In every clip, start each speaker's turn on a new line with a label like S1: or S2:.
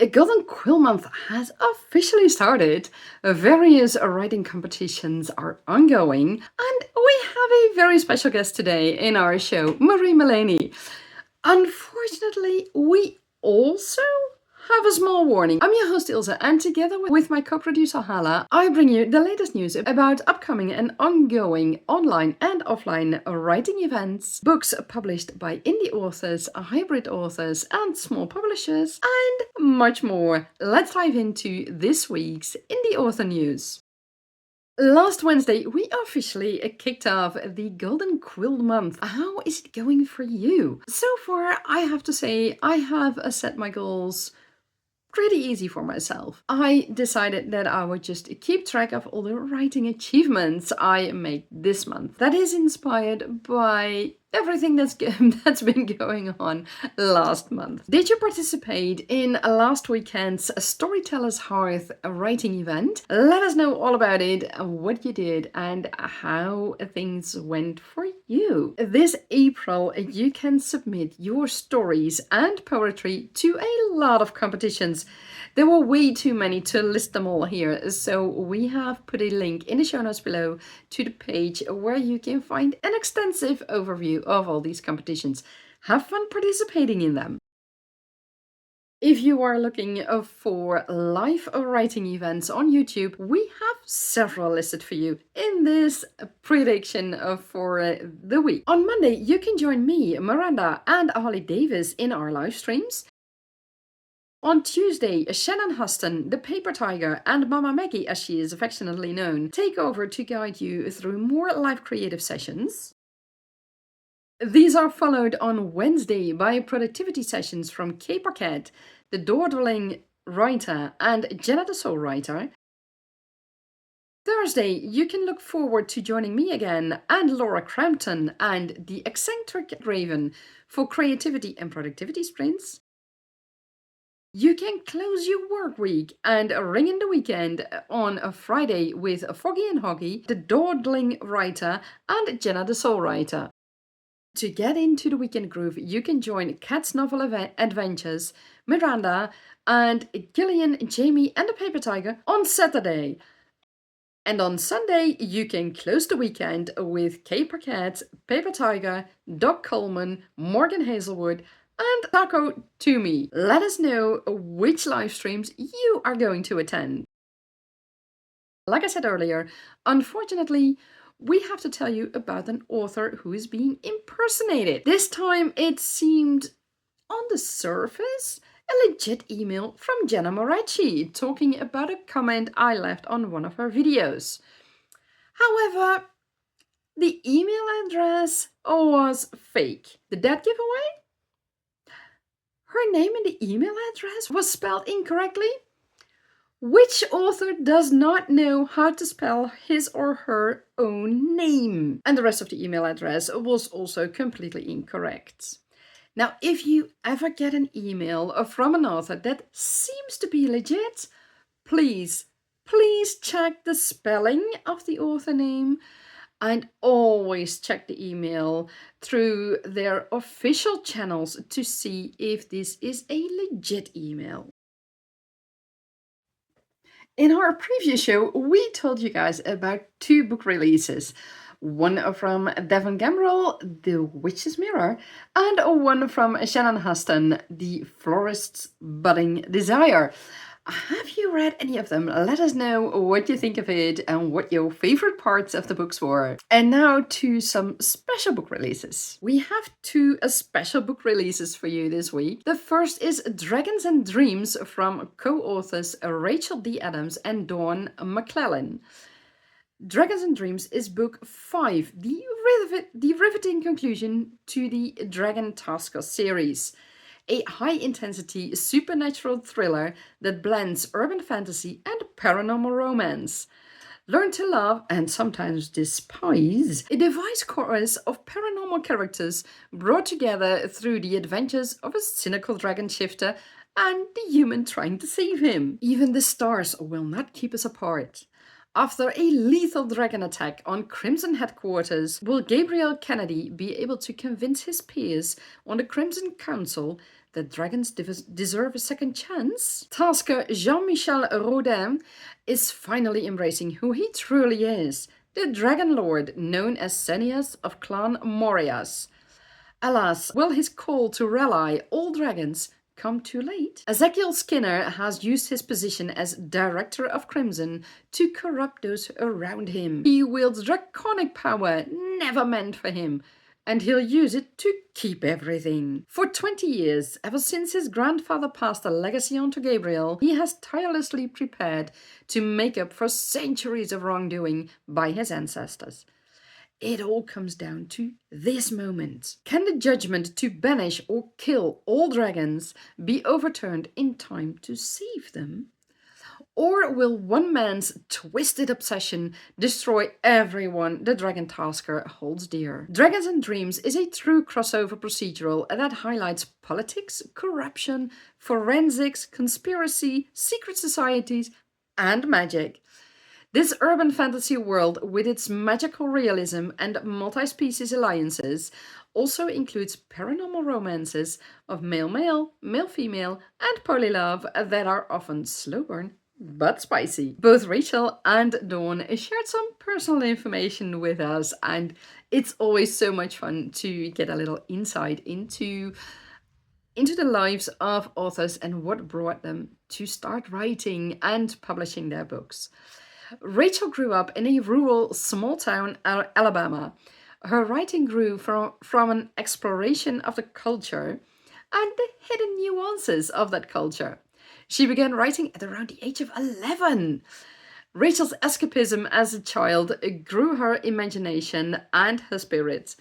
S1: Golden Quill Month has officially started. Various writing competitions are ongoing, and we have a very special guest today in our show, Marie Mullany. Unfortunately, we also have a small warning. I'm your host Ilse, and together with my co-producer Hala, I bring you the latest news about upcoming and ongoing online and offline writing events, books published by indie authors, hybrid authors, and small publishers, and much more. Let's dive into this week's indie author news. Last Wednesday, we officially kicked off the Golden Quill Month. How is it going for you? So far, I have to say, I have set my goals pretty easy for myself. I decided that I would just keep track of all the writing achievements I made this month. That is inspired by everything that's been going on last month. Did you participate in last weekend's Storyteller's Hearth writing event? Let us know all about it, what you did, and how things went for you. This April, you can submit your stories and poetry to a lot of competitions. There were way too many to list them all here, so we have put a link in the show notes below to the page where you can find an extensive overview of all these competitions. Have fun participating in them. If you are looking for live writing events on YouTube, we have several listed for you in this prediction for the week. On Monday, you can join me, Miranda, and Holly Davis in our live streams. On Tuesday, Shanon Huston, the Paper Tiger, and Mama Maggie, as she is affectionately known, take over to guide you through more live creative sessions. These are followed on Wednesday by productivity sessions from Kay Parquet, the Dawdling writer, and Jenna the Soul writer. Thursday, you can look forward to joining me again and Laura Crampton and the eccentric Raven for creativity and productivity sprints. You can close your work week and ring in the weekend on a Friday with Foggy and Hoggy, the Dawdling writer, and Jenna the Soul writer. To get into the weekend groove, you can join Cat's Novel Adventures, Miranda, and Gillian, Jamie, and the Paper Tiger on Saturday. And on Sunday, you can close the weekend with Kay Parquet, Paper Tiger, Doc Coleman, Morgan Hazelwood, and Taco Toomey. Let us know which live streams you are going to attend. Like I said earlier, unfortunately, we have to tell you about an author who is being impersonated. This time it seemed, on the surface, a legit email from Jenna Moreci talking about a comment I left on one of her videos. However, the email address was fake. Did that give away? Her name in the email address was spelled incorrectly. Which author does not know how to spell his or her own name? And the rest of the email address was also completely incorrect. Now, if you ever get an email from an author that seems to be legit, please check the spelling of the author name. And always check the email through their official channels to see if this is a legit email. In our previous show, we told you guys about 2 book releases. One from Devon Gambrell, The Witch's Mirror, and one from Shanon Huston, The Florist's Budding Desire. Have you read any of them? Let us know what you think of it and what your favorite parts of the books were. And now to some special book releases. We have 2 special book releases for you this week. The first is Dragons and Dreams from co-authors Rachel D. Adams and Dawn McClellan. Dragons and Dreams is book 5, the riveting conclusion to the Dragon Tasker series. A high-intensity supernatural thriller that blends urban fantasy and paranormal romance. Learn to love, and sometimes despise, a device chorus of paranormal characters brought together through the adventures of a cynical dragon shifter and the human trying to save him. Even the stars will not keep us apart. After a lethal dragon attack on Crimson headquarters, will Gabriel Kennedy be able to convince his peers on the Crimson Council that dragons deserve a second chance? Tasker Jean-Michel Rodin is finally embracing who he truly is, the Dragon Lord known as Senias of Clan Morias. Alas, will his call to rally all dragons come too late? Ezekiel Skinner has used his position as Director of Crimson to corrupt those around him. He wields draconic power never meant for him, and he'll use it to keep everything. For 20 years, ever since his grandfather passed a legacy on to Gabriel, he has tirelessly prepared to make up for centuries of wrongdoing by his ancestors. It all comes down to this moment. Can the judgment to banish or kill all dragons be overturned in time to save them? Or will one man's twisted obsession destroy everyone the Dragon Tasker holds dear? Dragons and Dreams is a true crossover procedural that highlights politics, corruption, forensics, conspiracy, secret societies, and magic. This urban fantasy world, with its magical realism and multi-species alliances, also includes paranormal romances of male-male, male-female, and polylove that are often slow burn but spicy. Both Rachel and Dawn shared some personal information with us, and it's always so much fun to get a little insight into the lives of authors and what brought them to start writing and publishing their books. Rachel grew up in a rural small town, Alabama. Her writing grew from an exploration of the culture and the hidden nuances of that culture. She began writing at around the age of 11. Rachel's escapism as a child grew her imagination and her spirit.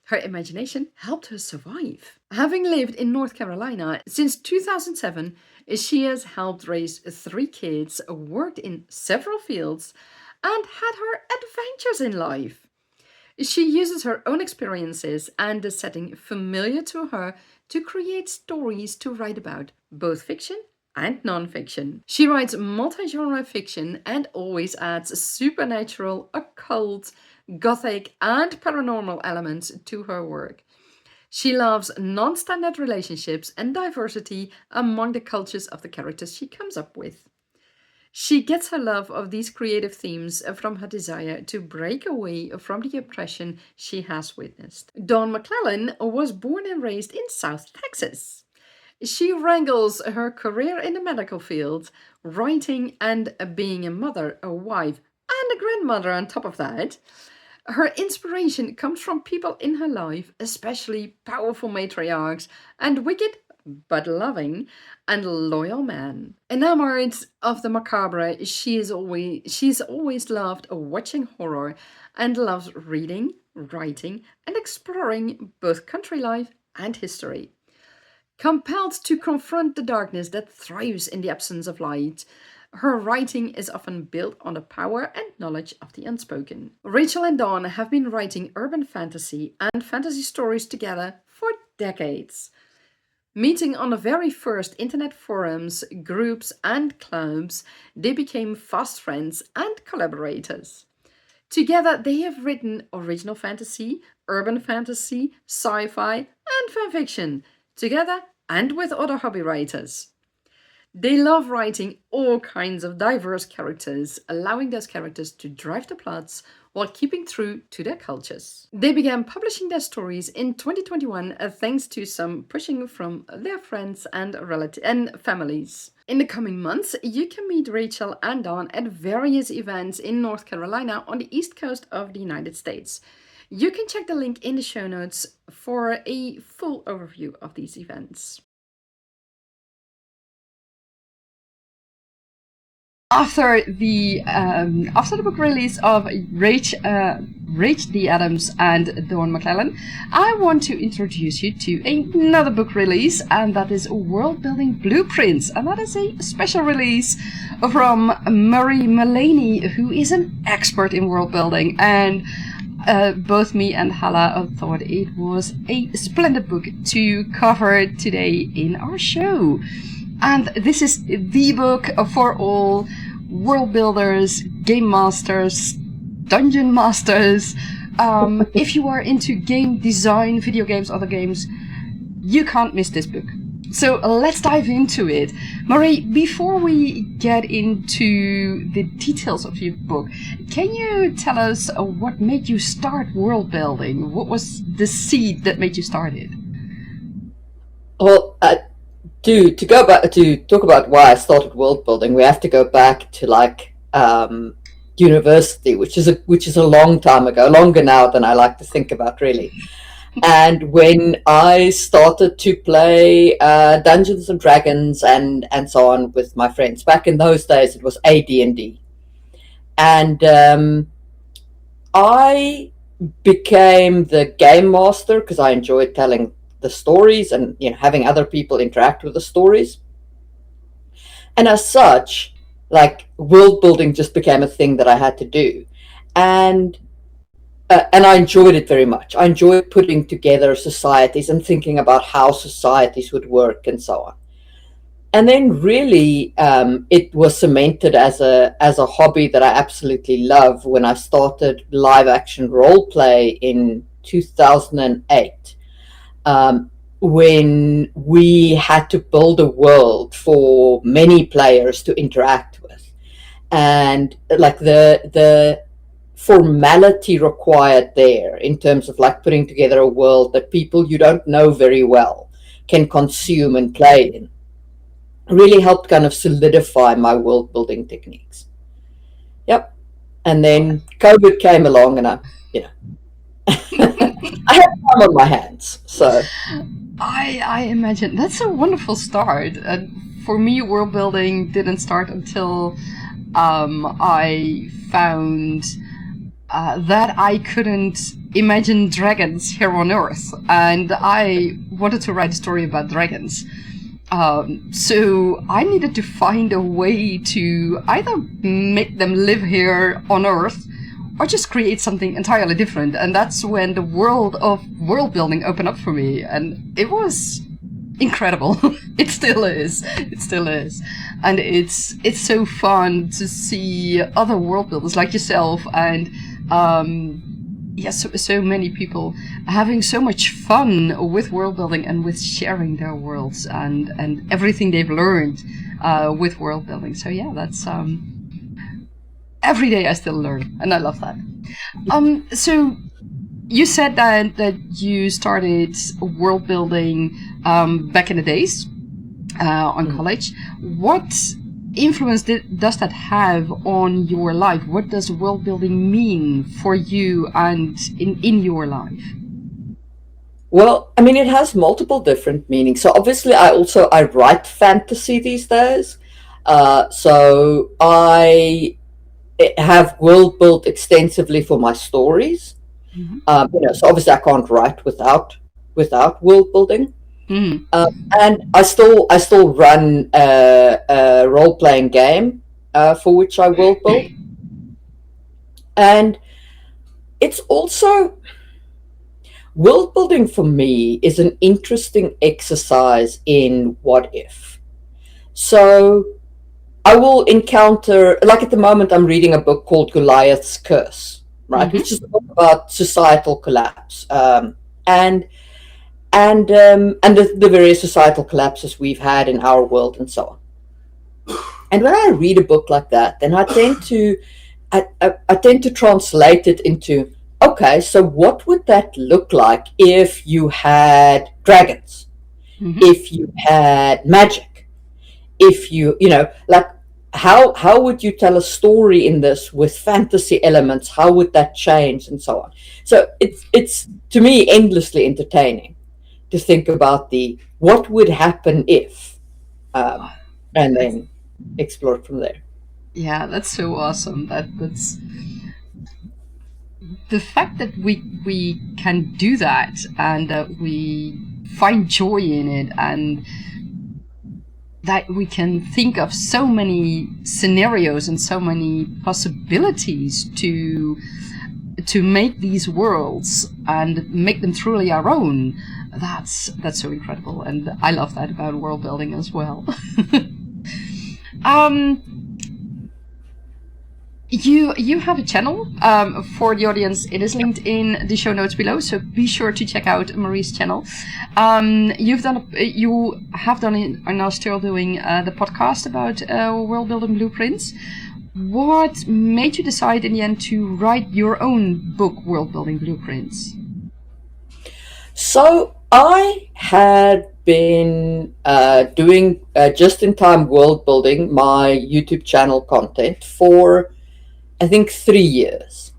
S1: Her imagination helped her survive. Having lived in North Carolina since 2007, she has helped raise 3 kids, worked in several fields, and had her adventures in life. She uses her own experiences and the setting familiar to her to create stories to write about, both fiction and non-fiction. She writes multi-genre fiction and always adds supernatural, occult, gothic, and paranormal elements to her work. She loves non-standard relationships and diversity among the cultures of the characters she comes up with. She gets her love of these creative themes from her desire to break away from the oppression she has witnessed. Dawn McClellan was born and raised in South Texas. She wrangles her career in the medical field, writing and being a mother, a wife, and a grandmother on top of that. Her inspiration comes from people in her life, especially powerful matriarchs and wicked but loving and loyal men. Enamored of the macabre, she's always loved watching horror and loves reading, writing, and exploring both country life and history. Compelled to confront the darkness that thrives in the absence of light, her writing is often built on the power and knowledge of the unspoken. Rachel and Dawn have been writing urban fantasy and fantasy stories together for decades. Meeting on the very first internet forums, groups, and clubs, they became fast friends and collaborators. Together, they have written original fantasy, urban fantasy, sci-fi, and fanfiction, together and with other hobby writers. They love writing all kinds of diverse characters, allowing those characters to drive the plots while keeping true to their cultures. They began publishing their stories in 2021 thanks to some pushing from their friends and relatives and families. In the coming months, you can meet Rachel and Dawn at various events in North Carolina on the east coast of the United States. You can check the link in the show notes for a full overview of these events. After the book release of Rach D. Adams and Dawn McClellan, I want to introduce you to another book release, and that is Worldbuilding Blueprints, and that is a special release from Marie Mullany, who is an expert in world building, and both me and Hala thought it was a splendid book to cover today in our show. And this is the book for all world builders, game masters, dungeon masters. If you are into game design, video games, other games, you can't miss this book. So let's dive into it. Marie, before we get into the details of your book, can you tell us what made you start world building? What was the seed that made you start it?
S2: Well, to go back to talk about why I started world building, we have to go back to like university, which is a long time ago, longer now than I like to think about, really. And when I started to play Dungeons and Dragons and so on with my friends, back in those days it was AD&D, and I became the game master because I enjoyed telling the stories and having other people interact with the stories. And as such, like, world building just became a thing that I had to do, and I enjoyed it very much. I enjoyed putting together societies and thinking about how societies would work and so on. And then really, it was cemented as a hobby that I absolutely love when I started live action role play in 2008. When we had to build a world for many players to interact with, and like the formality required there in terms of like putting together a world that people you don't know very well can consume and play in really helped kind of solidify my world building techniques. Yep. And then COVID came along, and I had time on my hands, so
S1: I imagine that's a wonderful start. For me, world building didn't start until I found that I couldn't imagine dragons here on Earth, and I wanted to write a story about dragons. So I needed to find a way to either make them live here on Earth or just create something entirely different. And that's when the world of world building opened up for me, and it was incredible. It still is. It still is. And it's so fun to see other world builders like yourself and so many people having so much fun with world building and with sharing their worlds and everything they've learned with world building. So yeah, that's every day I still learn, and I love that. So you said that you started world building back in the days on college. What influence does that have on your life? What does world building mean for you and in your life?
S2: Well, I mean, it has multiple different meanings. So obviously I write fantasy these days. So I have world built extensively for my stories. Mm-hmm. So obviously I can't write without world building. Mm. And I still run a role playing game for which I world build, and it's also world building for me is an interesting exercise in what if. So I will encounter, like at the moment I'm reading a book called Goliath's Curse, right, mm-hmm. which is a book about societal collapse, and the various societal collapses we've had in our world and so on. And when I read a book like that, then I tend to translate it into, okay, so what would that look like if you had dragons, mm-hmm. if you had magic, if like how would you tell a story in this with fantasy elements? How would that change and so on? So it's to me endlessly entertaining to think about what would happen if, and then explore from there.
S1: Yeah, that's so awesome. That's the fact that we can do that and that we find joy in it, and that we can think of so many scenarios and so many possibilities to make these worlds and make them truly our own. That's so incredible, and I love that about world building as well. You have a channel for the audience. It is linked in the show notes below, so be sure to check out Marie's channel. You have done it, are now still doing the podcast about Worldbuilding Blueprints. What made you decide in the end to write your own book, Worldbuilding Blueprints?
S2: So I had been doing just-in-time world building, my YouTube channel content, for I think 3 years.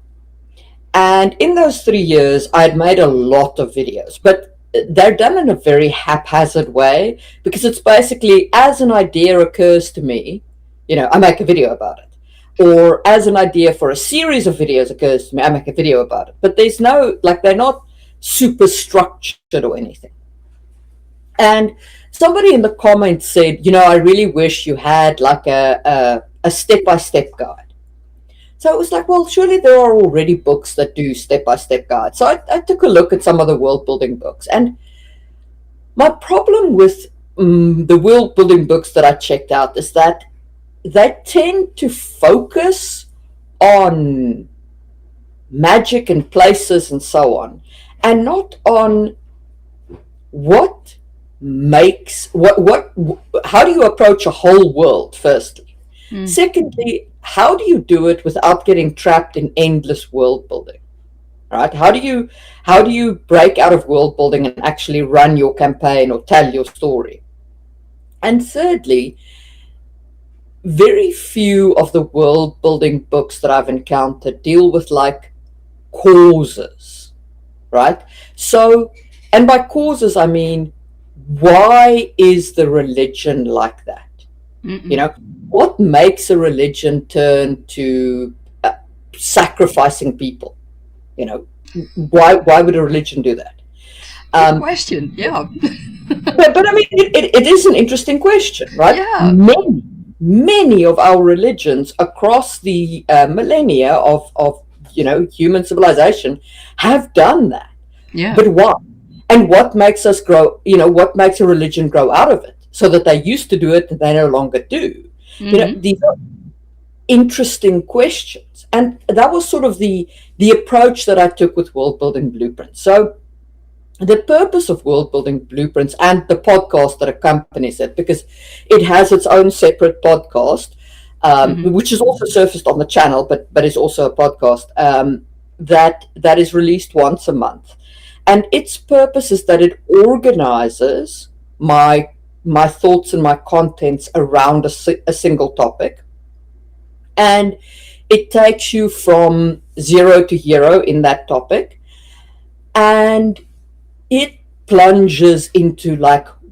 S2: And in those 3 years, I'd made a lot of videos, but they're done in a very haphazard way, because it's basically, as an idea occurs to me, I make a video about it. Or as an idea for a series of videos occurs to me, I make a video about it. But there's no, they're not super structured or anything. And somebody in the comments said, I really wish you had a step-by-step guide. So it was like, well, surely there are already books that do step-by-step guides. So I took a look at some of the world-building books. And my problem with the world-building books that I checked out is that they tend to focus on magic and places and so on, and not on what makes, how do you approach a whole world, firstly? Secondly, how do you do it without getting trapped in endless world building? Right? How do you break out of world building and actually run your campaign or tell your story? And thirdly, very few of the world building books that I've encountered deal with causes, right? So, and by causes I mean, why is the religion like that? What makes a religion turn to sacrificing people? Why would a religion do that?
S1: Good question. Yeah.
S2: but I mean, it is an interesting question, right?
S1: Yeah.
S2: Many of our religions across the millennia of human civilization have done that.
S1: Yeah.
S2: But why? And what makes us grow? What makes a religion grow out of it? So that they used to do it and they no longer do. These are interesting questions. And that was sort of the approach that I took with Worldbuilding Blueprints. So the purpose of Worldbuilding Blueprints and the podcast that accompanies it, because it has its own separate podcast, which is also surfaced on the channel, but is also a podcast that is released once a month. And its purpose is that it organizes my thoughts and my contents around a single topic. And it takes you from zero to hero in that topic. And it plunges into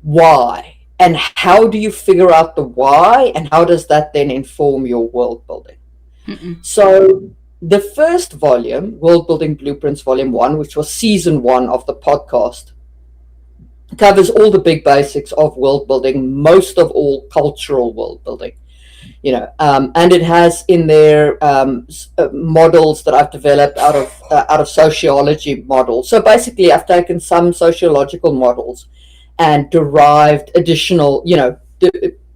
S2: why, and how do you figure out the why, and how does that then inform your world building? So the first volume, Worldbuilding Blueprints Volume 1, which was Season 1 of the podcast, covers all the big basics of world building, most of all cultural world building. And it has in there models that I've developed out of sociology models. So basically, I've taken some sociological models and derived additional,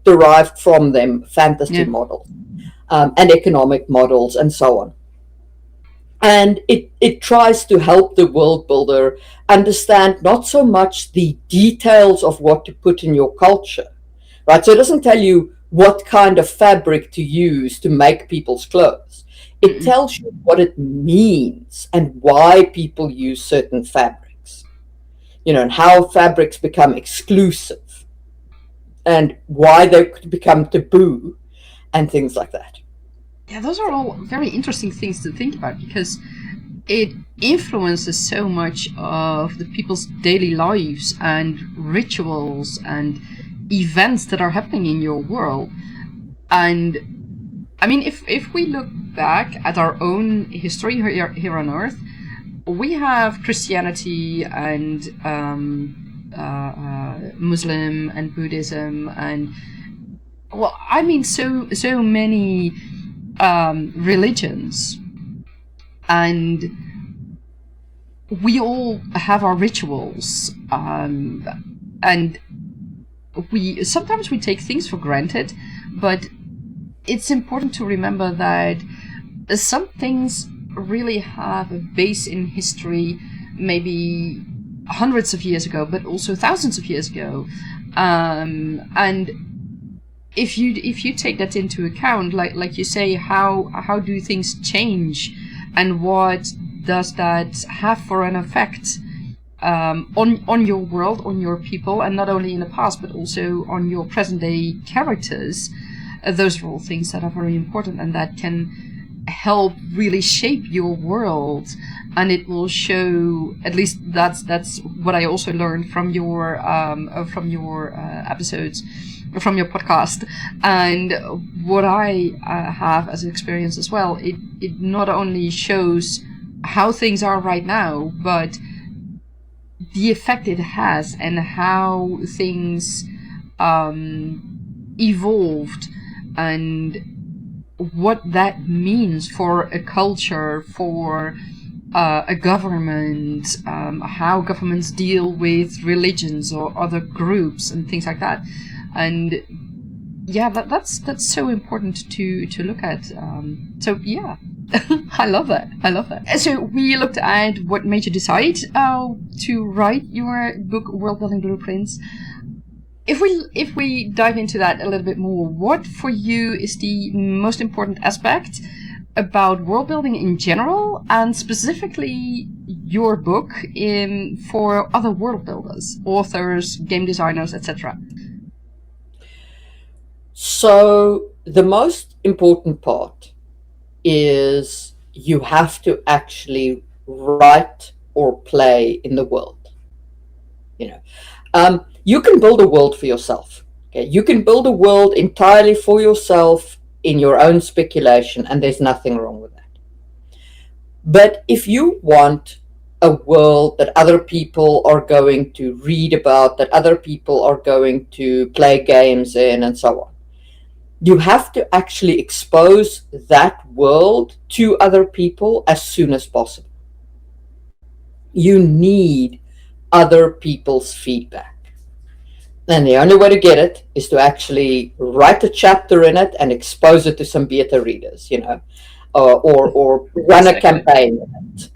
S2: derived from them fantasy models and economic models and so on. And it tries to help the world builder understand not so much the details of what to put in your culture, right? So it doesn't tell you what kind of fabric to use to make people's clothes. It tells you what it means and why people use certain fabrics, and how fabrics become exclusive and why they could become taboo and things like that.
S1: Yeah, those are all very interesting things to think about, because it influences so much of the people's daily lives and rituals and events that are happening in your world. And I mean, if we look back at our own history here on Earth, we have Christianity and Muslim and Buddhism and, well, I mean, so many religions, and we all have our rituals, and we sometimes take things for granted, but it's important to remember that some things really have a base in history, maybe hundreds of years ago, but also thousands of years ago. And if you take that into account, like you say, how do things change, and what does that have for an effect on your world, on your people, and not only in the past but also on your present day characters, those are all things that are very important and that can help really shape your world. And it will show, at least that's what I also learned from your episodes, from your podcast, and what I have as an experience as well. It not only shows how things are right now, but the effect it has and how things evolved, and what that means for a culture, for a government, how governments deal with religions or other groups and things like that. And yeah, that's so important to look at. So yeah, I love that. So we looked at what made you decide to write your book, Worldbuilding Blueprints. If we dive into that a little bit more, what for you is the most important aspect about world building in general, and specifically your book for other world builders, authors, game designers, etc.?
S2: So the most important part is you have to actually write or play in the world. You can build a world for yourself. Okay, you can build a world entirely for yourself in your own speculation, and there's nothing wrong with that. But if you want a world that other people are going to read about, that other people are going to play games in, and so on, you have to actually expose that world to other people as soon as possible. You need other people's feedback. And the only way to get it is to actually write a chapter in it and expose it to some beta readers, or run a campaign in it,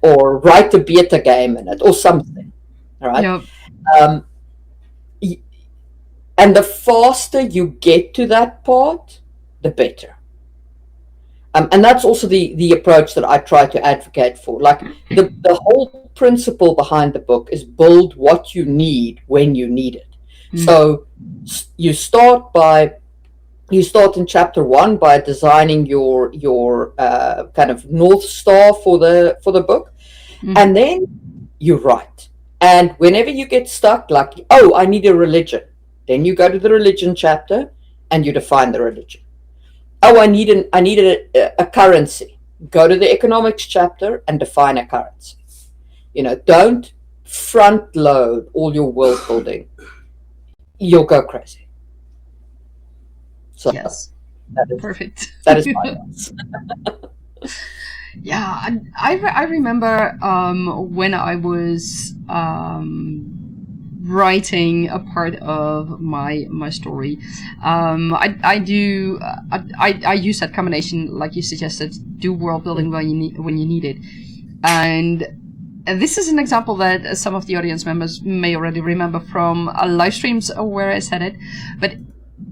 S2: or write a beta game in it, or something. All right.
S1: Yep.
S2: And the faster you get to that part, the better. And that's also the approach that I try to advocate for. Like the whole principle behind the book is build what you need when you need it. So you start in chapter 1 by designing your kind of North Star for the book, and then you write. And whenever you get stuck, like, oh, I need a religion, then you go to the religion chapter and you define the religion. Oh, I need a currency. Go to the economics chapter and define a currency. Don't front load all your world building. You'll go crazy. So
S1: yes, perfect.
S2: That is my advice.
S1: Yeah, I remember when I was writing a part of my story. I use that combination, like you suggested, do world building when you need it, and this is an example that some of the audience members may already remember from Livestreams where I said it, but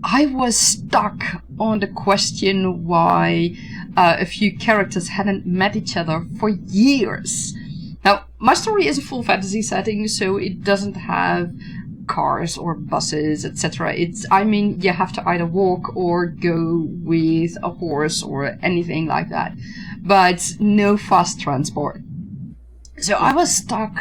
S1: I was stuck on the question why a few characters hadn't met each other for years. Now, my story is a full fantasy setting, so it doesn't have cars or buses, etc. You have to either walk or go with a horse or anything like that, but no fast transport. So I was stuck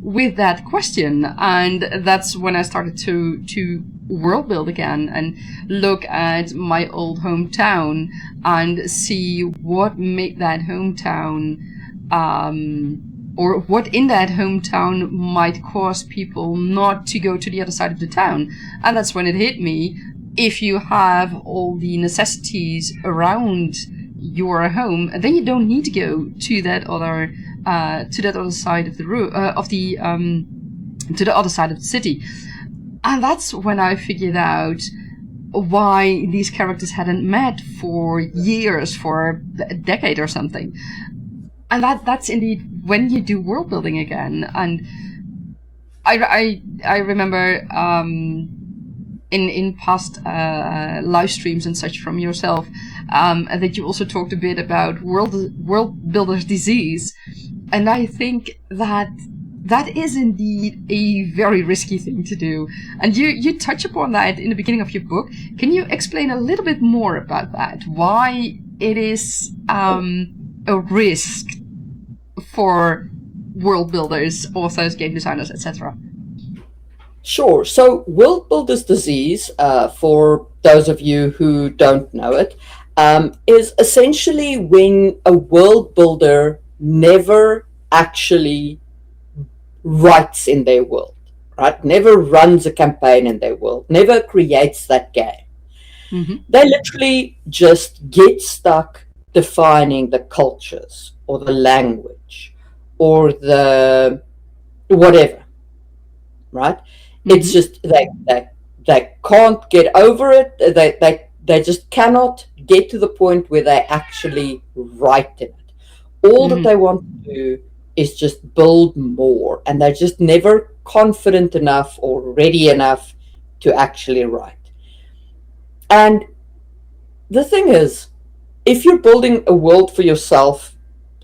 S1: with that question, and that's when I started to world build again and look at my old hometown and see what made that hometown, or what in that hometown might cause people not to go to the other side of the town. And that's when it hit me. If you have all the necessities around your home, then you don't need to go to that other side of the to the other side of the city. And that's when I figured out, why these characters hadn't met for years, for a decade or something. And that's indeed when you do world building again. And I remember in past live streams and such from yourself that you also talked a bit about world builder's disease, and I think that is indeed a very risky thing to do. And you touch upon that in the beginning of your book. Can you explain a little bit more about that? Why it is a risk for world builders, authors, game designers, etc.?
S2: Sure. So world builder's disease, for those of you who don't know it, is essentially when a world builder never actually writes in their world, right? Never runs a campaign in their world, never creates that game. Mm-hmm. They literally just get stuck defining the cultures or the language or the whatever, right? Mm-hmm. It's just they can't get over it. They just cannot get to the point where they actually write in it. All that they want to do is just build more, and they're just never confident enough or ready enough to actually write. And the thing is, if you're building a world for yourself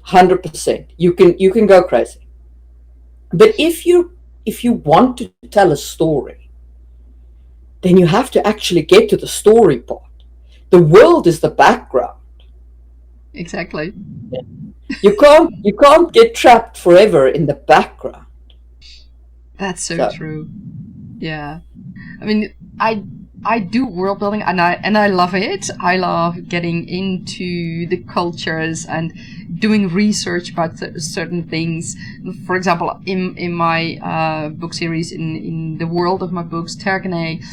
S2: 100%, you can go crazy. But if you want to tell a story, then you have to actually get to the story part. The world is the background.
S1: Exactly.
S2: Yeah. You can't get trapped forever in the background.
S1: That's so true. Yeah. I mean, I do world building and I love it. I love getting into the cultures and doing research about certain things. For example, in my book series, in the world of my books, Tergane,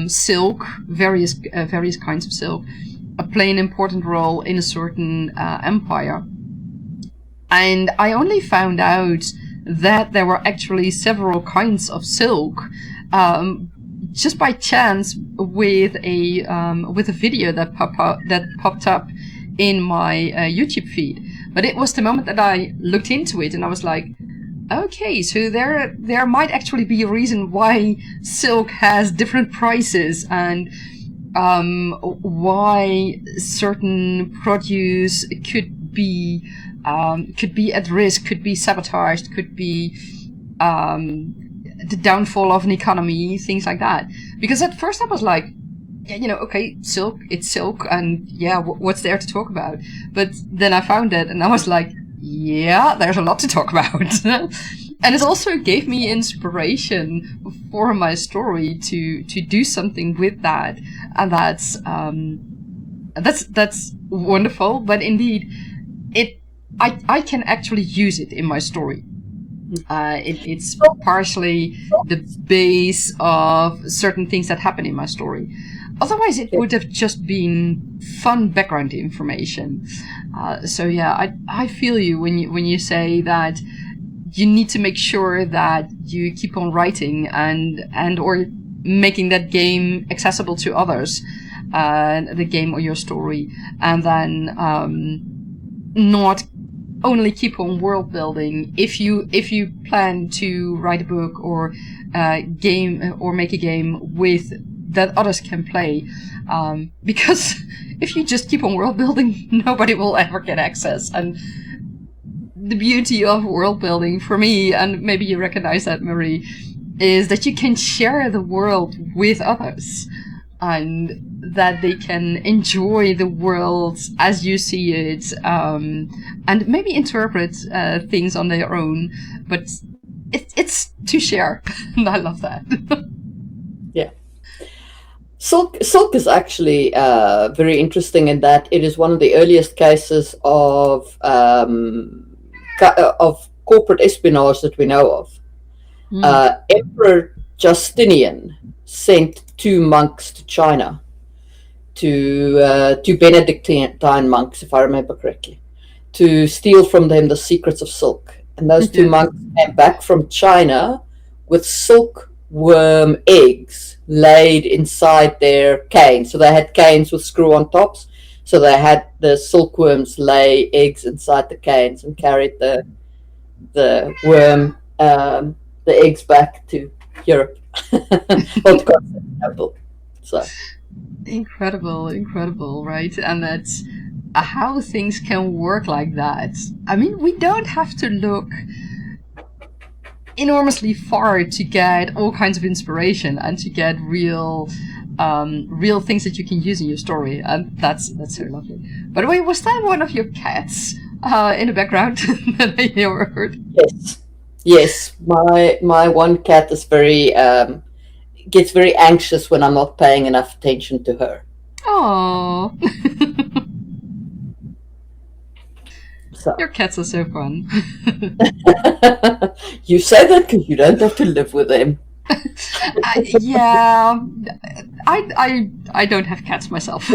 S1: silk, various kinds of silk, play an important role in a certain empire. And I only found out that there were actually several kinds of silk just by chance with a video that popped up in my YouTube feed. But it was the moment that I looked into it, and I was like, okay, so there might actually be a reason why silk has different prices, and why certain produce could be at risk, could be sabotaged, could be the downfall of an economy, things like that. Because at first I was like, yeah, okay, silk, it's silk, and yeah, what's there to talk about? But then I found it, and I was like, yeah, there's a lot to talk about. And it also gave me inspiration for my story to do something with that, and that's wonderful. But indeed, I can actually use it in my story. It's partially the base of certain things that happen in my story. Otherwise, it would have just been fun background information. So yeah, I feel you when you say that you need to make sure that you keep on writing and or making that game accessible to others, the game or your story, and then not only keep on world building. If you plan to write a book or game or make a game with that others can play, because if you just keep on world building, nobody will ever get access. And the beauty of world building for me, and maybe you recognize that, Marie, is that you can share the world with others, and that they can enjoy the world as you see it, and maybe interpret things on their own. But it's to share, and I love that.
S2: Yeah. Silk is actually very interesting in that it is one of the earliest cases of corporate espionage that we know of. Emperor Justinian sent 2 monks to China, to 2 Benedictine monks, if I remember correctly, to steal from them the secrets of silk. And those 2 monks came back from China with silk worm eggs laid inside their canes. So they had canes with screw-on tops. So they had the silkworms lay eggs inside the canes and carried the worm the eggs back to Europe or to Constantinople. So
S1: Incredible, right? And that's how things can work like that. I mean, we don't have to look enormously far to get all kinds of inspiration and to get real things that you can use in your story, and that's so lovely. By the way, was that one of your cats in the background that I heard?
S2: Yes. My one cat is gets very anxious when I'm not paying enough attention to her.
S1: Oh,
S2: So
S1: your cats are so fun.
S2: you say that because you don't have to live with them.
S1: Yeah, I don't have cats myself,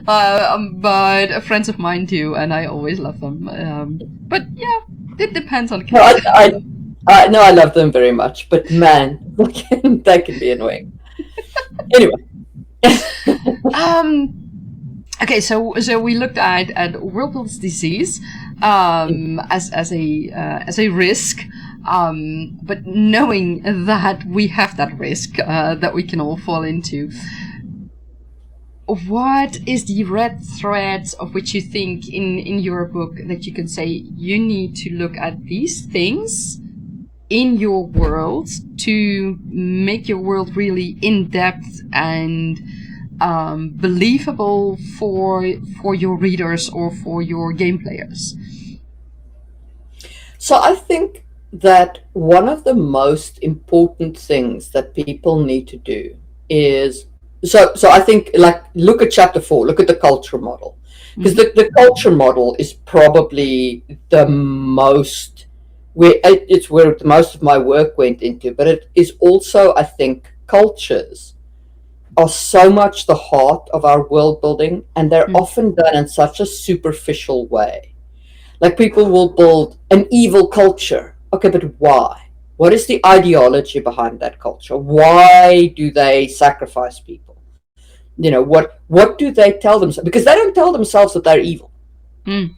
S1: but friends of mine do, and I always love them. But yeah, it depends on cats.
S2: I love them very much, but man, that can be annoying. Anyway.
S1: Okay, so we looked at Worldbuild's disease as a risk, but knowing that we have that risk that we can all fall into. What is the red thread of which you think in your book that you can say you need to look at these things in your world to make your world really in depth and believable for your readers or for your game players?
S2: So I think that one of the most important things that people need to do is so I think, like, look at chapter 4, look at the culture model, because the culture model is probably the most it's where most of my work went into, but it is also, I think, cultures are so much the heart of our world building, and they're often done in such a superficial way. Like, people will build an evil culture. Okay, but why? What is the ideology behind that culture? Why do they sacrifice people? You know, what do they tell themselves? Because they don't tell themselves that they're evil. Right?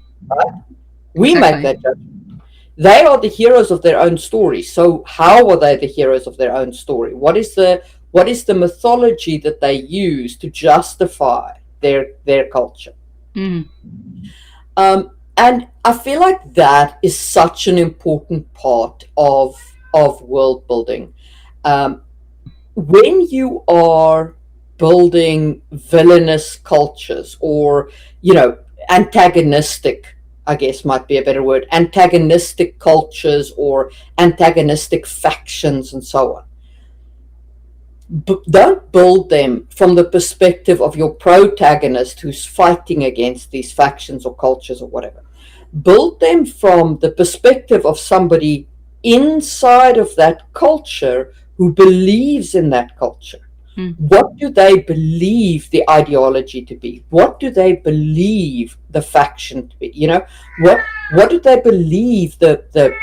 S2: We make that judgment. They are the heroes of their own story. So how are they the heroes of their own story? What is the mythology that they use to justify their culture? And I feel like that is such an important part of world building. When you are building villainous cultures, or, you know, antagonistic, I guess might be a better word, antagonistic cultures or antagonistic factions and so on, don't build them from the perspective of your protagonist who's fighting against these factions or cultures or whatever. Build them from the perspective of somebody inside of that culture who believes in that culture. What do they believe the ideology to be? What do they believe the faction to be? You know, what do they believe the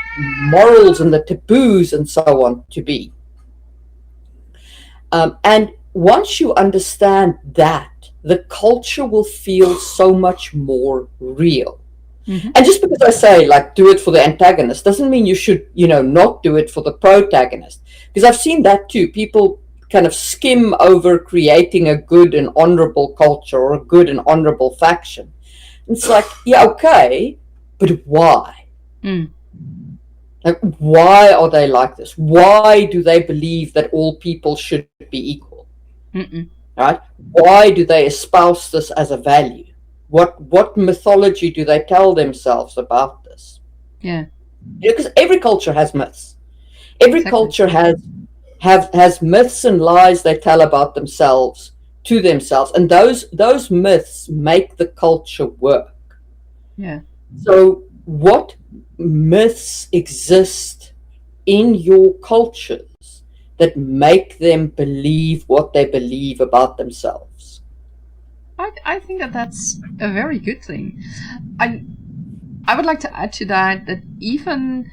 S2: morals and the taboos and so on to be? And once you understand that, the culture will feel so much more real. And just because I say, like, do it for the antagonist doesn't mean you should, you know, not do it for the protagonist. Because I've seen that too. People kind of skim over creating a good and honorable culture or a good and honorable faction. It's like, yeah, okay, but why? Like, why are they like this? Why do they believe that all people should be equal? Right? Why do they espouse this as a value? What mythology do they tell themselves about this?
S1: Yeah.
S2: You know, because every culture has myths. Every culture has myths and lies they tell about themselves to themselves, and those myths make the culture work.
S1: Yeah.
S2: So what myths exist in your cultures that make them believe what they believe about themselves?
S1: I think that's a very good thing. I would like to add to that even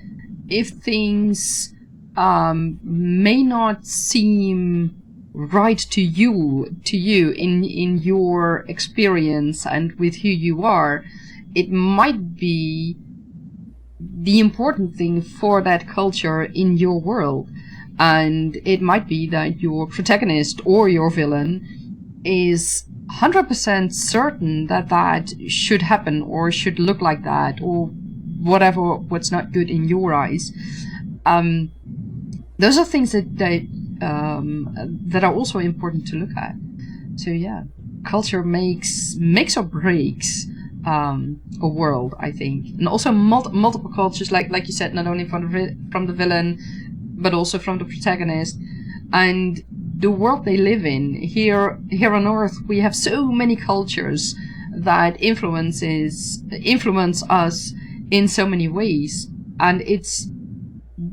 S1: if things may not seem right to you in your experience and with who you are, it might be the important thing for that culture in your world. And it might be that your protagonist or your villain is 100% certain that that should happen or should look like that or whatever, what's not good in your eyes. Those are things that are also important to look at. So yeah, culture makes or breaks a world, I think, and also multiple cultures, like you said, not only from the villain, but also from the protagonist, and the world they live in. Here on Earth, we have so many cultures that influence us in so many ways, and it's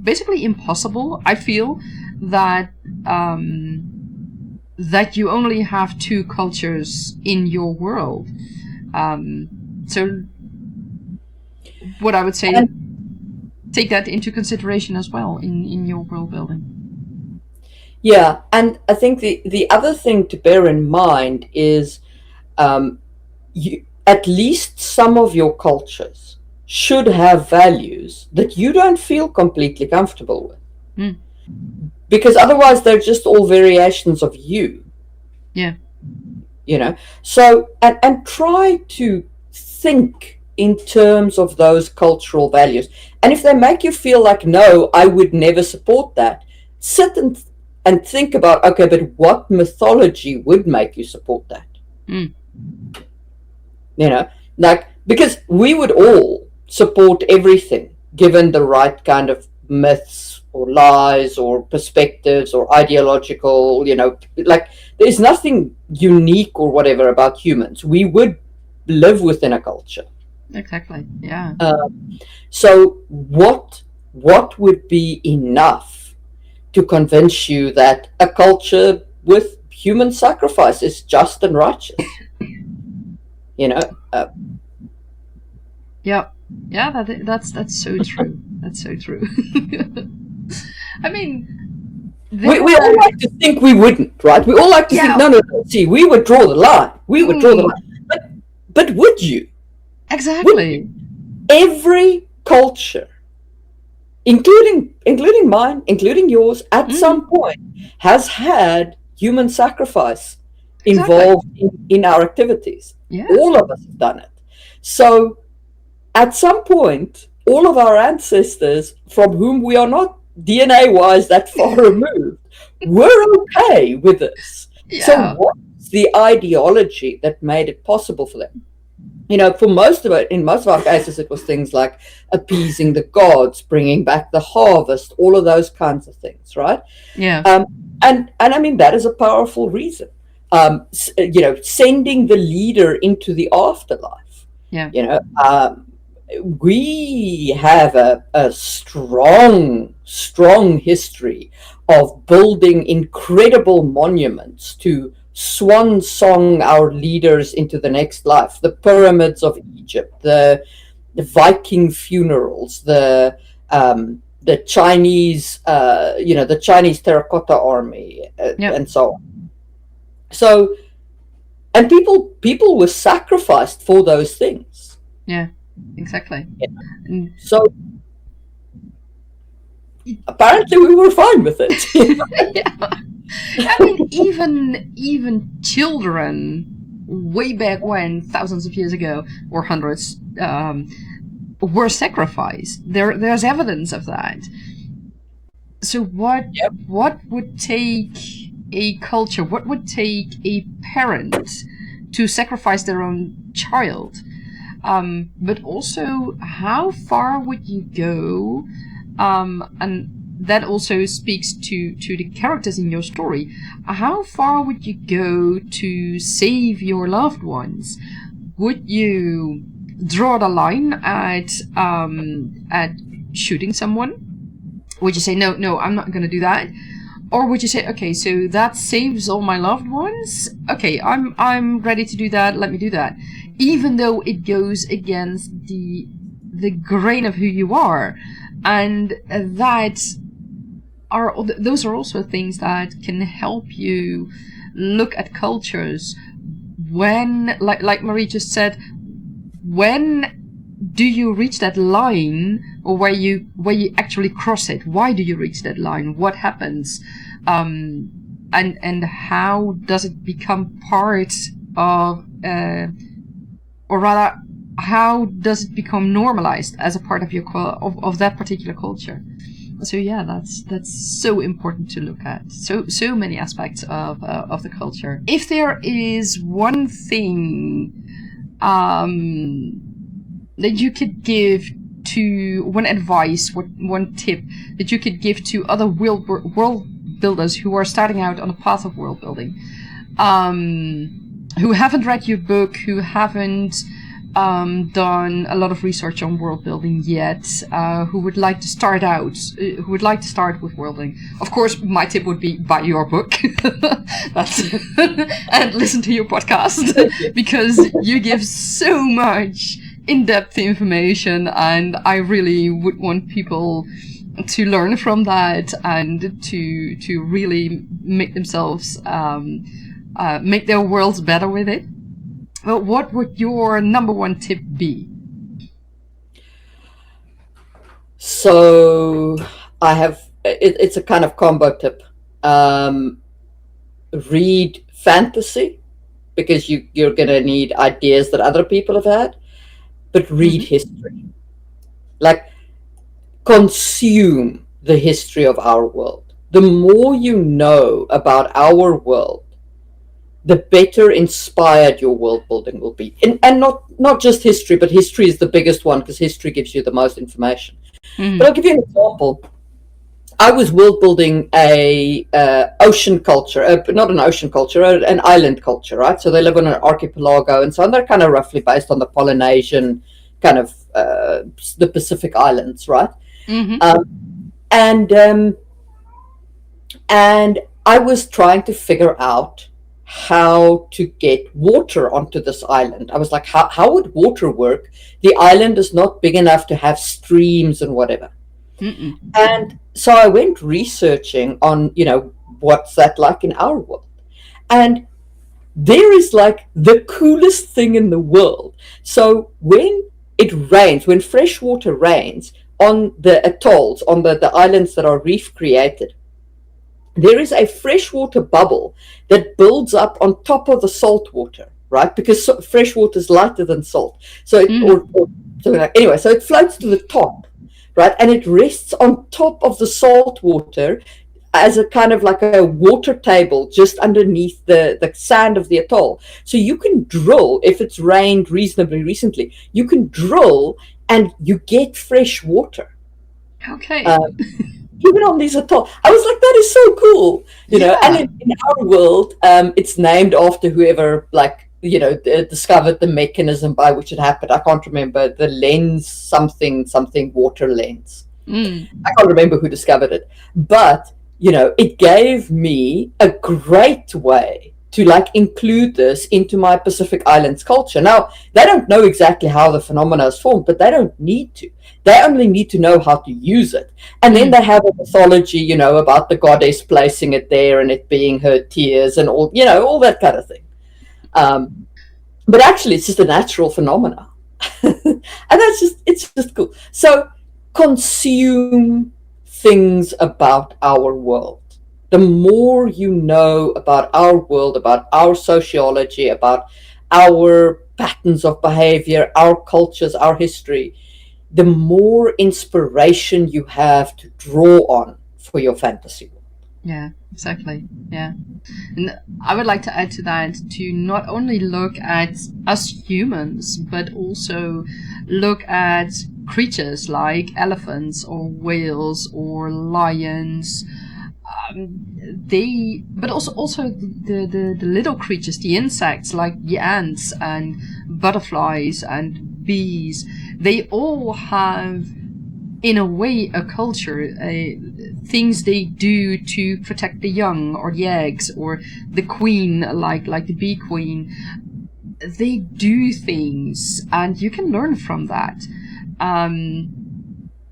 S1: basically impossible, I feel, that that you only have two cultures in your world. So what I would say, take that into consideration as well in your world building.
S2: Yeah, and I think the other thing to bear in mind is at least some of your cultures should have values that you don't feel completely comfortable with. Because otherwise they're just all variations of you.
S1: Yeah.
S2: So, and try to think in terms of those cultural values. And if they make you feel like, no, I would never support that, sit and think about, okay, but what mythology would make you support that? Because we would all support everything given the right kind of myths or lies or perspectives or ideological, there's nothing unique or whatever about humans. We would live within a culture.
S1: Exactly. Yeah.
S2: So what would be enough to convince you that a culture with human sacrifice is just and righteous?
S1: Yeah, that's so true. That's so true. I mean,
S2: we all like to think we wouldn't, right? We all like to think, no, see, we would draw the line. We would draw the line. But would you?
S1: Exactly.
S2: Every culture, including mine, including yours, at some point has had human sacrifice involved in our activities.
S1: Yeah.
S2: All of us have done it. So at some point, all of our ancestors, from whom we are not DNA-wise that far removed, were okay with this.
S1: Yeah.
S2: So what's the ideology that made it possible for them? For most of it, in most of our cases, it was things like appeasing the gods, bringing back the harvest, all of those kinds of things, right?
S1: Yeah.
S2: And I mean, that is a powerful reason. Sending the leader into the afterlife.
S1: Yeah.
S2: We have a strong history of building incredible monuments to swan song our leaders into the next life. The pyramids of Egypt, the Viking funerals, the Chinese, the Chinese terracotta army, and so on. So, and people were sacrificed for those things.
S1: Yeah, exactly.
S2: Yeah. So apparently we were fine with it.
S1: Yeah. I mean, even children way back when, thousands of years ago, or hundreds, were sacrificed. There's evidence of that. So what would take a culture, what would take a parent to sacrifice their own child? But also, how far would you go? And that also speaks to the characters in your story. How far would you go to save your loved ones? Would you draw the line at shooting someone? Would you say, no, I'm not going to do that? Or would you say, okay, so that saves all my loved ones? Okay, I'm ready to do that. Let me do that, even though it goes against the grain of who you are, and that those are also things that can help you look at cultures when, like Marie just said, when do you reach that line, or where you actually cross it? Why do you reach that line? What happens? And how does it become part of, or rather, how does it become normalized as a part of your of that particular culture? So yeah, that's so important to look at. So many aspects of the culture. If there is one thing that you could give to, one advice, one tip that you could give to other world builders who are starting out on the path of world building, who haven't read your book, who haven't done a lot of research on world building yet, who would like to start with world building. Of course, my tip would be buy your book. And listen to your podcast, because you give so much in-depth information, and I really would want people to learn from that and to really make themselves make their worlds better with it. Well, what would your number one tip be?
S2: So I have, it's a kind of combo tip. Read fantasy, because you're going to need ideas that other people have had, but read history. Like, consume the history of our world. The more you know about our world, the better inspired your world building will be. And not just history, but history is the biggest one, because history gives you the most information. But I'll give you an example. I was world building a ocean culture, not an ocean culture, an island culture, right? So they live on an archipelago, and so they're kind of roughly based on the Polynesian kind of the Pacific Islands, right? And I was trying to figure out how to get water onto this island. I was like, how would water work? The island is not big enough to have streams and whatever. And so I went researching on, what's that like in our world? And there is like the coolest thing in the world. So when it rains, when fresh water rains on the atolls, on the islands that are reef created, there is a freshwater bubble that builds up on top of the salt water, right? Because fresh water is lighter than salt. So anyway, so it floats to the top, right? And it rests on top of the salt water as a kind of like a water table just underneath the sand of the atoll. So you can drill, if it's rained reasonably recently, you can drill and you get fresh water.
S1: Okay.
S2: Even on these atolls. I was like, that is so cool,
S1: Yeah.
S2: And in our world, it's named after whoever, discovered the mechanism by which it happened. I can't remember, the lens, something water lens. I can't remember who discovered it, but it gave me a great way to include this into my Pacific Islands culture. Now, they don't know exactly how the phenomena is formed, but they don't need to. They only need to know how to use it. And then they have a mythology, about the goddess placing it there and it being her tears and all, all that kind of thing. But actually, it's just a natural phenomena. And it's just cool. So consume things about our world. The more you know about our world, about our sociology, about our patterns of behavior, our cultures, our history, the more inspiration you have to draw on for your fantasy world.
S1: Yeah, exactly. Yeah. And I would like to add to that, to not only look at us humans, but also look at creatures like elephants or whales or lions. But also the little creatures, the insects like the ants and butterflies and bees. They all have, in a way, a culture, things they do to protect the young or the eggs, or the queen, like the bee queen. They do things, and you can learn from that.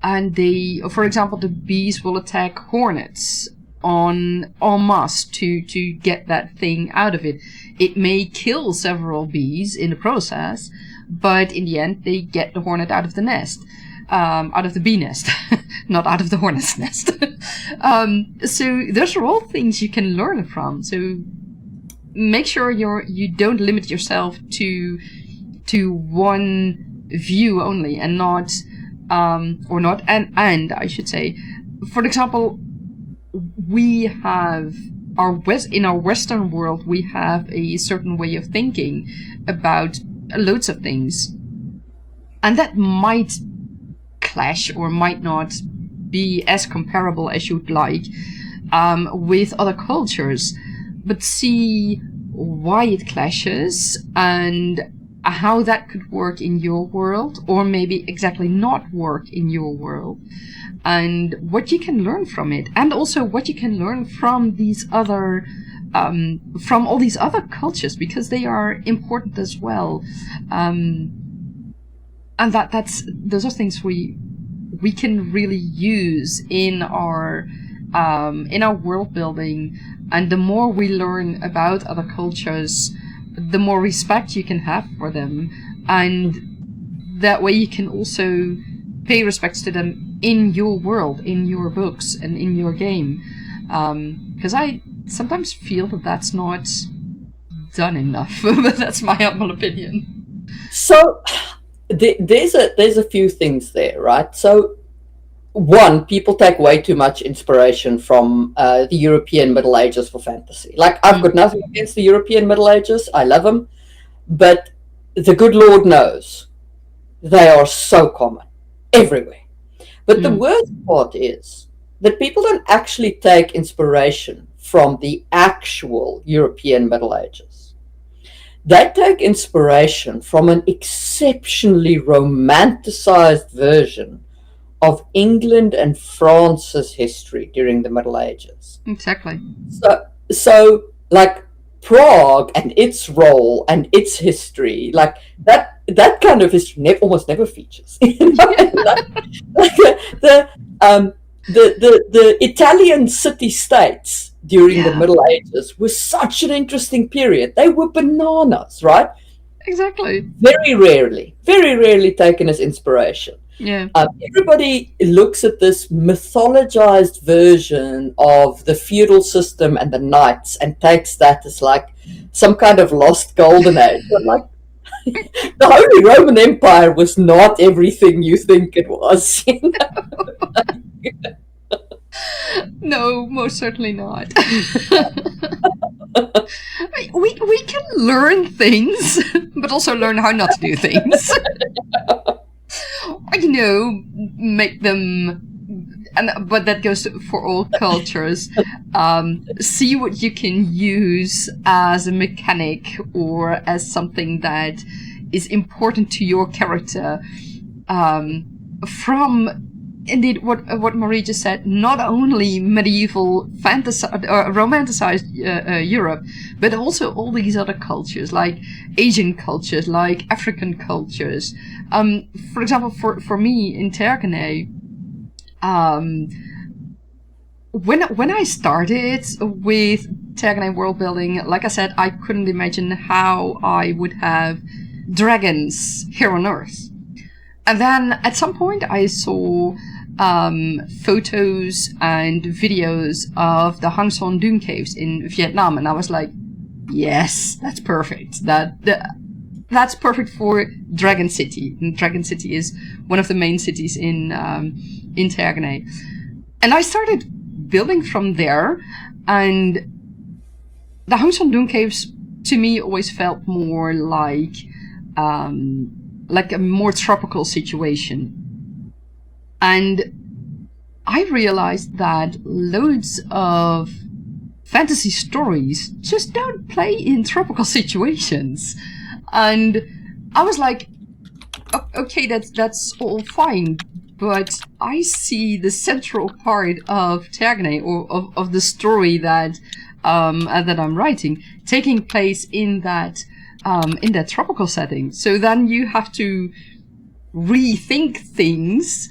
S1: and they, for example, the bees will attack hornets en masse to get that thing out of it. It may kill several bees in the process, but in the end they get the hornet out of the nest, out of the bee nest, not out of the hornet's nest. So those are all things you can learn from. So make sure you don't limit yourself to one view only, and not and I should say, for example, we have in our Western world, we have a certain way of thinking about loads of things, and that might clash or might not be as comparable as you'd like with other cultures, but see why it clashes and how that could work in your world, or maybe exactly not work in your world, and what you can learn from it, and also what you can learn from these other from all these other cultures, because they are important as well, and those are things we can really use in our world building. And the more we learn about other cultures, the more respect you can have for them, and that way you can also pay respects to them in your world, in your books, and in your game. Because I sometimes feel that that's not done enough, but that's my humble opinion.
S2: So there's a few things there, right? So one, people take way too much inspiration from the European Middle Ages for fantasy. Like, I've got nothing against the European Middle Ages. I love them. But the good Lord knows they are so common everywhere. But the worst part is that people don't actually take inspiration from the actual European Middle Ages. They take inspiration from an exceptionally romanticized version of England and France's history during the Middle Ages.
S1: Exactly.
S2: So like Prague and its role and its history, like that kind of history almost never features. You know? The Italian city-states during the Middle Ages was such an interesting period. They were bananas, right?
S1: Exactly.
S2: Very rarely taken as inspiration.
S1: Yeah.
S2: Everybody looks at this mythologized version of the feudal system and the knights and takes that as like some kind of lost golden age. But like, the Holy Roman Empire was not everything you think it was. You know?
S1: No, most certainly not. we can learn things, but also learn how not to do things. You know, make them, but that goes for all cultures. See what you can use as a mechanic or as something that is important to your character. From indeed what Marie just said, not only medieval romanticized Europe, but also all these other cultures, like Asian cultures, like African cultures. For example, for me in Terkenay, when I started with Terkenay world building, like I said, I couldn't imagine how I would have dragons here on Earth. And then at some point I saw photos and videos of the Hang Son Dune caves in Vietnam, and I was like, yes, that's perfect. That's perfect for Dragon City. And Dragon City is one of the main cities in Terkenay. And I started building from there, and the Hang Son Dune caves to me always felt more like a more tropical situation. And I realized that loads of fantasy stories just don't play in tropical situations. And I was like, okay, that's all fine, but I see the central part of Terkenay, or of the story that I'm writing, taking place in that tropical setting. So then you have to rethink things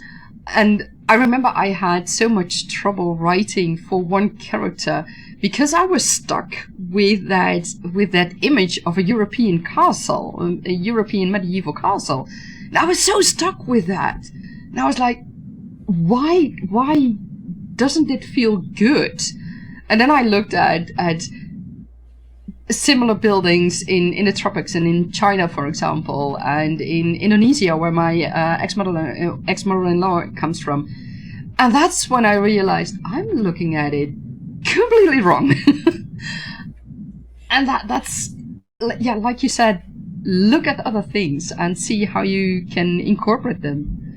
S1: And I remember I had so much trouble writing for one character because I was stuck with that image of a European castle, a European medieval castle. And I was so stuck with that. And I was like, why doesn't it feel good? And then I looked at similar buildings in the tropics and in China, for example, and in Indonesia, where my ex-mother-in-law comes from. And that's when I realized I'm looking at it completely wrong. And that's, yeah, like you said, look at other things and see how you can incorporate them.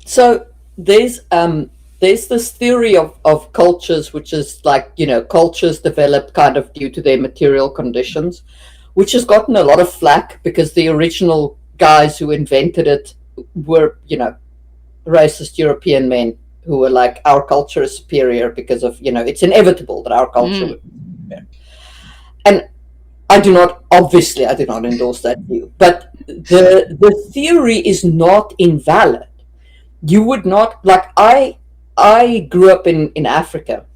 S2: So there's this theory of cultures, which is like, cultures develop kind of due to their material conditions, which has gotten a lot of flack because the original guys who invented it were, racist European men who were like, our culture is superior because of, it's inevitable that our culture would be superior. And I do not endorse that view, but the theory is not invalid. You would not, like, I grew up in Africa.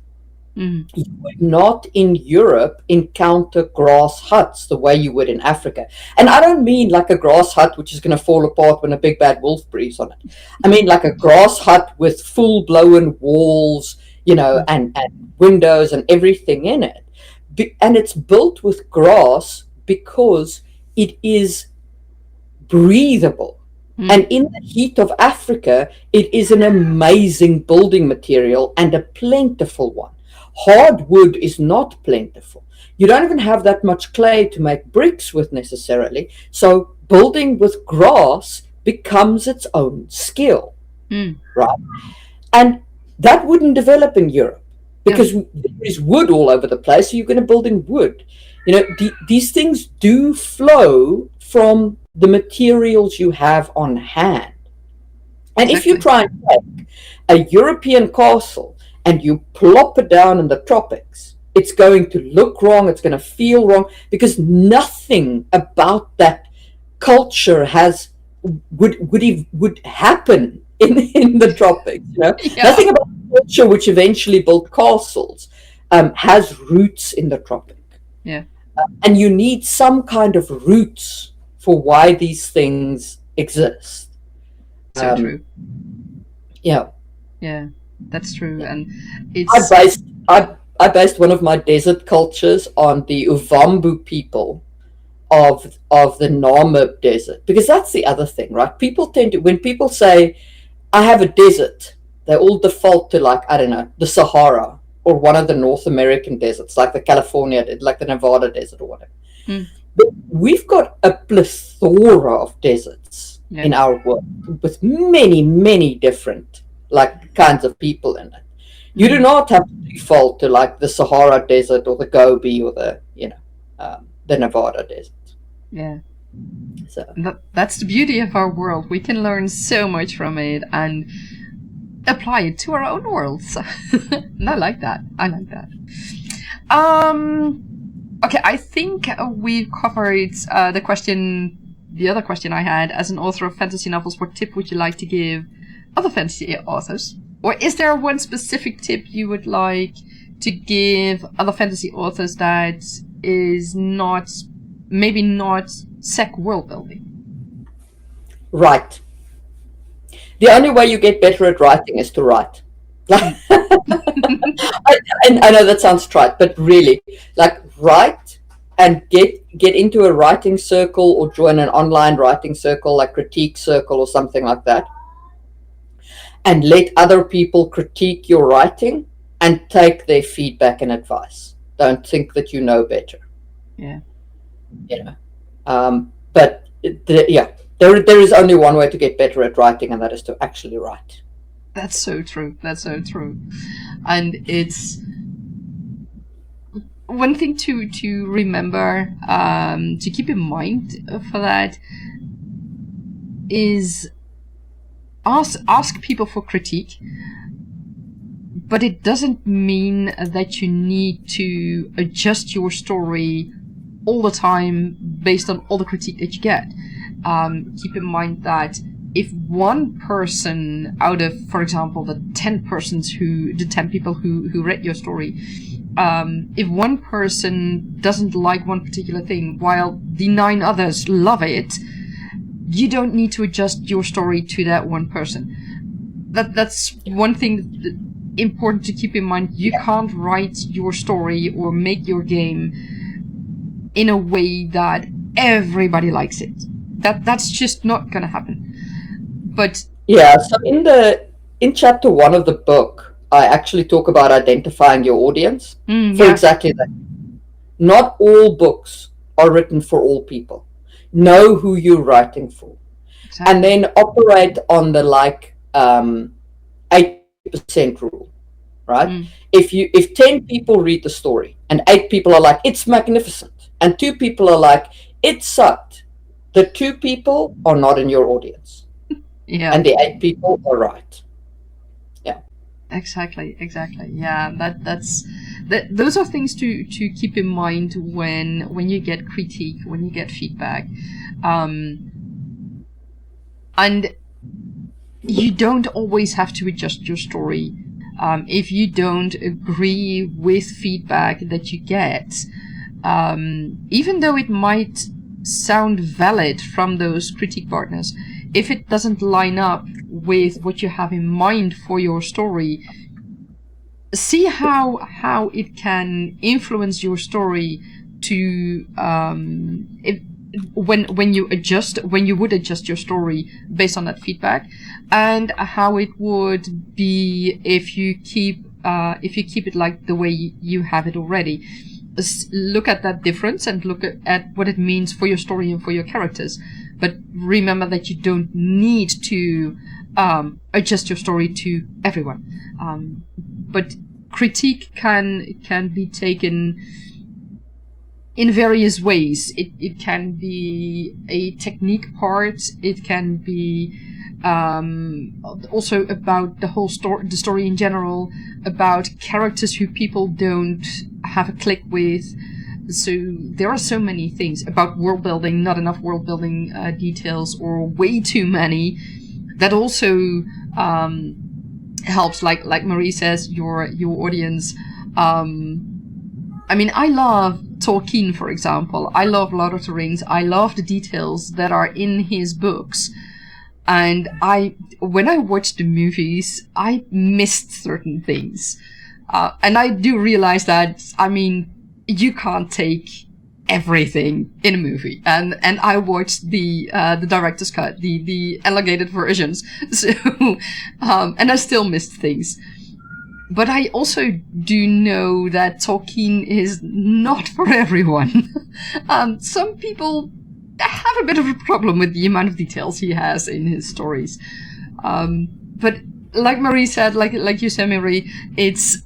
S2: You would not in Europe encounter grass huts the way you would in Africa. And I don't mean like a grass hut which is going to fall apart when a big bad wolf breathes on it. I mean like a grass hut with full blown walls, and windows and everything in it. And it's built with grass because it is breathable. And in the heat of Africa, it is an amazing building material and a plentiful one. Hardwood is not plentiful. You don't even have that much clay to make bricks with necessarily. So building with grass becomes its own skill, right? And that wouldn't develop in Europe because there is wood all over the place. So you're going to build in wood. These things do flow from the materials you have on hand. And if you try and take a European castle and you plop it down in the tropics, it's going to look wrong, it's going to feel wrong, because nothing about that culture would happen in the tropics. Nothing about the culture which eventually built castles has roots in the tropic. And you need some kind of roots for why these things exist.
S1: So true.
S2: Yeah,
S1: that's true. And it's
S2: I based one of my desert cultures on the Uvambu people of the Namib desert, because that's the other thing, right? People tend to, when people say I have a desert, they all default to, like, I don't know, the Sahara or one of the North American deserts, like the Nevada desert or whatever. But we've got a plethora of deserts in our world with many, many different kinds of people in it. You do not have to default to like the Sahara desert or the Gobi or the Nevada desert. So
S1: that's the beauty of our world. We can learn so much from it and apply it to our own worlds. And I like that. Okay, I think we've covered the other question I had. As an author of fantasy novels, what tip would you like to give other fantasy authors? Or is there one specific tip you would like to give other fantasy authors that is maybe not sec world building?
S2: Write. The only way you get better at writing is to write. I know that sounds trite, but really, write and get into a writing circle or join an online writing circle, like Critique Circle or something like that, and let other people critique your writing and take their feedback and advice. Don't think that you know better. But there is only one way to get better at writing, and that is to actually write.
S1: That's so true. And it's one thing to remember, to keep in mind for that is ask people for critique, but it doesn't mean that you need to adjust your story all the time based on all the critique that you get. Keep in mind that if one person out of, for example, the 10 people who read your story, if one person doesn't like one particular thing while the 9 others love it, you don't need to adjust your story to that one person. That's one thing important to keep in mind. You can't write your story or make your game in a way that everybody likes it. That's just not gonna happen. But
S2: yeah, so in chapter 1 of the book, I actually talk about identifying your audience for exactly that. Not all books are written for all people. Know who you're writing for. Exactly. And then operate on the 80% rule, right? If 10 people read the story and 8 people are like, it's magnificent, and 2 people are like, it sucked, the 2 people are not in your audience. Yeah. And the 8 people are right. Yeah.
S1: Exactly. Yeah, those are things to keep in mind when you get critique, when you get feedback. And you don't always have to adjust your story. If you don't agree with feedback that you get, even though it might sound valid from those critique partners, if it doesn't line up with what you have in mind for your story, see how it can influence your story to when you would adjust your story based on that feedback, and how it would be if you keep it like the way you have it already. Look at that difference and look at what it means for your story and for your characters. But remember that you don't need to adjust your story to everyone. But critique can be taken in various ways. It can be a technique part. It can be also about the whole the story in general, about characters who people don't have a click with. So there are so many things about world building, not enough world building details, or way too many. That also helps, like Marie says, your audience. I mean, I love Tolkien, for example. I love Lord of the Rings. I love the details that are in his books. And when I watched the movies, I missed certain things. And I do realize that, I mean, you can't take everything in a movie. And I watched the director's cut, the elongated versions. So, and I still missed things. But I also do know that Tolkien is not for everyone. Some people have a bit of a problem with the amount of details he has in his stories. But like Marie said, like you said, Marie, it's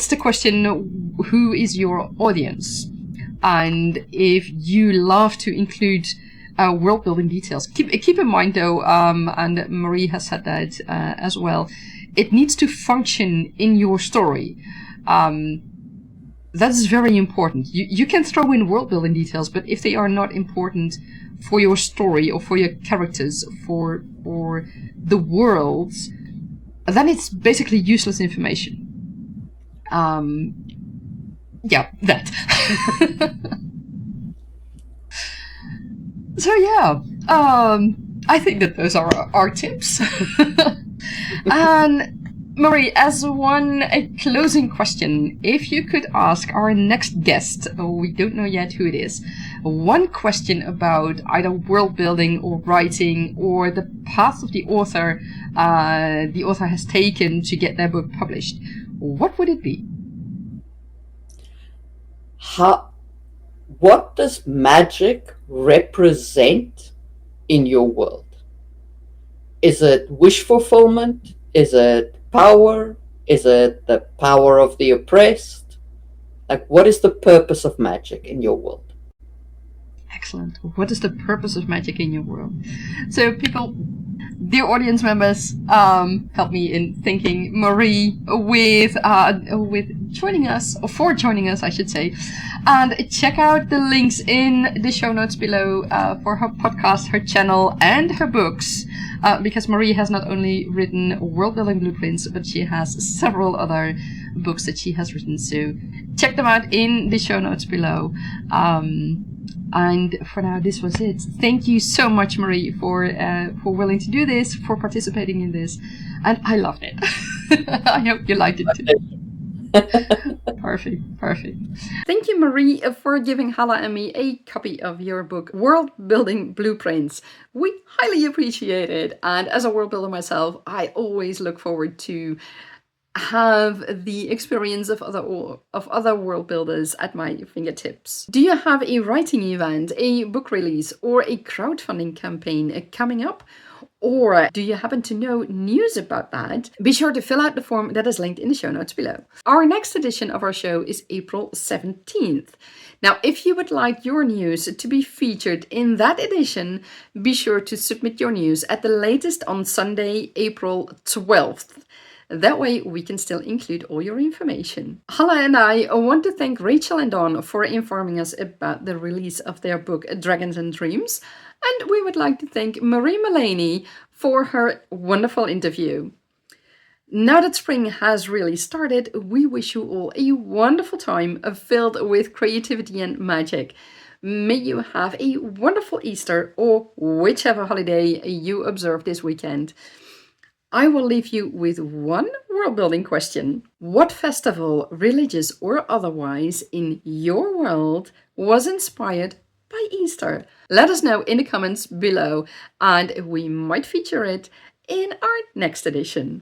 S1: the question, who is your audience? And if you love to include world building details, keep in mind though, and Marie has said that as well, it needs to function in your story. That's very important. You can throw in world building details, but if they are not important for your story or for your characters, for the worlds, then it's basically useless information. Yeah, that. So yeah, I think that those are our tips. And Marie, as a closing question, if you could ask our next guest, we don't know yet who it is, one question about either world building or writing or the path of the author has taken to get their book published, what would it be?
S2: What does magic represent in your world? Is it wish fulfillment? Is it power? Is it the power of the oppressed? Like, what is the purpose of magic in your world?
S1: Excellent. What is the purpose of magic in your world? So people, dear audience members, help me in thinking, Marie, with joining us, or for joining us, I should say. And check out the links in the show notes below for her podcast, her channel, and her books. Because Marie has not only written Worldbuilding Blueprints, but she has several other books that she has written. So check them out in the show notes below. And for now, this was it. Thank you so much, Marie, for willing to do this, for participating in this. And I loved it. I hope you liked it too. Perfect. Thank you, Marie, for giving Hala and me a copy of your book, Worldbuilding Blueprints. We highly appreciate it. And as a world builder myself, I always look forward to have the experience of other world builders at my fingertips. Do you have a writing event, a book release, or a crowdfunding campaign coming up? Or do you happen to know news about that? Be sure to fill out the form that is linked in the show notes below. Our next edition of our show is April 17th. Now, if you would like your news to be featured in that edition, be sure to submit your news at the latest on Sunday, April 12th. That way we can still include all your information. Hala and I want to thank Rachel and Dawn for informing us about the release of their book Dragons and Dreams. And we would like to thank Marie Mullany for her wonderful interview. Now that spring has really started, we wish you all a wonderful time filled with creativity and magic. May you have a wonderful Easter or whichever holiday you observe this weekend. I will leave you with one world building question. What festival, religious or otherwise, in your world was inspired by Easter? Let us know in the comments below, and we might feature it in our next edition.